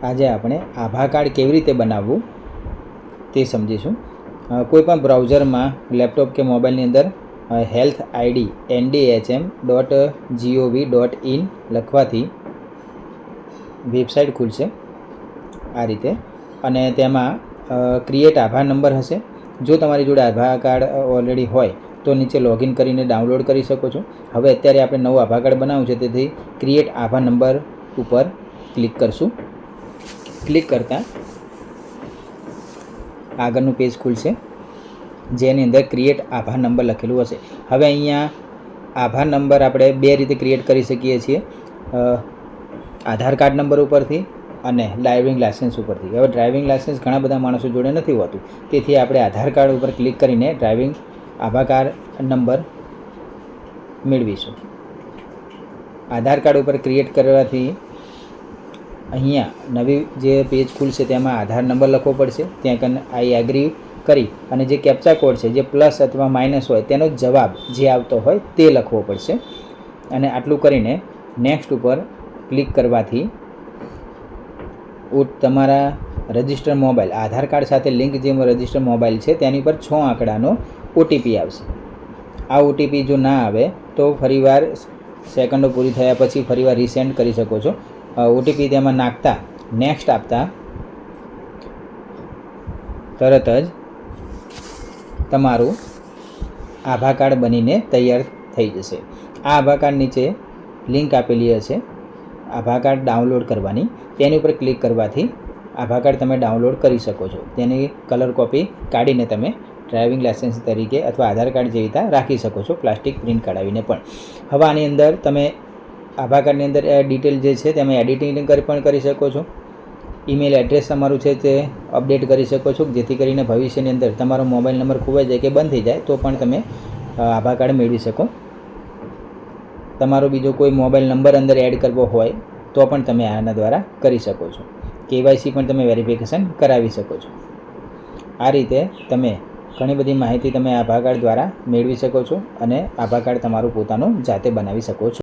આજે આપણે આભા કાર્ડ કેવી રીતે બનાવવું તે સમજીશું. કોઈપણ બ્રાઉઝરમાં લેપટોપ કે મોબાઈલની અંદર હેલ્થ આઈડી ndhm.gov.in લખવાથી વેબસાઇટ ખુલશે આ રીતે, અને તેમાં ક્રિએટ આભા નંબર હશે. જો તમારી જોડે આભા કાર્ડ ઓલરેડી હોય તો નીચે લોગિન કરીને ડાઉનલોડ કરી શકો છો. હવે અત્યારે આપણે નવું આભા કાર્ડ બનાવવું છે, તેથી ક્રિએટ આભા નંબર ઉપર ક્લિક કરશું. ક્લિક કરતાં આગળનું પેજ ખુલશે, જેની અંદર ક્રિએટ આભા નંબર લખેલું હશે. હવે અહીંયા આભા નંબર આપણે બે રીતે ક્રિએટ કરી શકીએ છીએ, આધાર કાર્ડ નંબર ઉપરથી અને ડ્રાઇવિંગ લાયસન્સ ઉપરથી. હવે ડ્રાઇવિંગ લાયસન્સ ઘણા બધા માણસો જોડે નથી હોતું, તેથી આપણે આધાર કાર્ડ ઉપર ક્લિક કરીને ડ્રાઇવિંગ આભા કાર્ડ નંબર મેળવીશું. આધાર કાર્ડ ઉપર ક્રિએટ કરવાથી અહીંયા નવી જે પેજ ખુલશે તેમાં આધાર નંબર લખવો પડશે. ત્યાં કને આઈ એગ્રી કરી અને જે કેપ્ચા કોડ છે, જે પ્લસ અથવા માઇનસ હોય તેનો જવાબ જે આવતો હોય તે લખવો પડશે. અને આટલું કરીને નેક્સ્ટ ઉપર ક્લિક કરવાથી તમારા રજિસ્ટર મોબાઈલ, આધાર કાર્ડ સાથે લિંક જે રજિસ્ટર મોબાઈલ છે તેની પર 6 આંકડાનો ઓટીપી આવશે. આ ઓટીપી જો ના આવે તો ફરીવાર સેકન્ડો પૂરી થયા પછી ફરીવાર રીસેન્ડ કરી શકો છો. ઓટીપી તેમાં નાખતા નેક્સ્ટ આપતા તરત જ તમારું આભા કાર્ડ બનીને તૈયાર થઈ જશે. આ આભા કાર્ડ નીચે લિંક આપેલી હશે આભા કાર્ડ ડાઉનલોડ કરવાની, તેની ઉપર ક્લિક કરવાથી આભા કાર્ડ તમે ડાઉનલોડ કરી શકો છો. તેની કલર કોપી કાઢીને તમે ડ્રાઇવિંગ લાયસન્સ તરીકે અથવા આધાર કાર્ડ જેવી રીતે રાખી શકો છો, પ્લાસ્ટિક પ્રિન્ટ કઢાવીને પણ. હવે આની અંદર તમે આભા કાર્ડની અંદર ડિટેલ જે છે તમે એડિટિંગ પણ કરી શકો છો. ઈમેલ એડ્રેસ તમારું છે તે અપડેટ કરી શકો છો, જેથી કરીને ભવિષ્યની અંદર તમારો મોબાઈલ નંબર ખોવાઈ જાય કે બંધ થઈ જાય તો પણ તમે આભા કાર્ડ મેળવી શકો. તમારો બીજો કોઈ મોબાઈલ નંબર અંદર એડ કરવો હોય તો પણ તમે આના દ્વારા કરી શકો છો. કેવાયસી પણ તમે વેરિફિકેશન કરાવી શકો છો. આ રીતે તમે ઘણી બધી માહિતી તમે આભા કાર્ડ દ્વારા મેળવી શકો છો અને આભા કાર્ડ તમારું પોતાનું જાતે બનાવી શકો છો.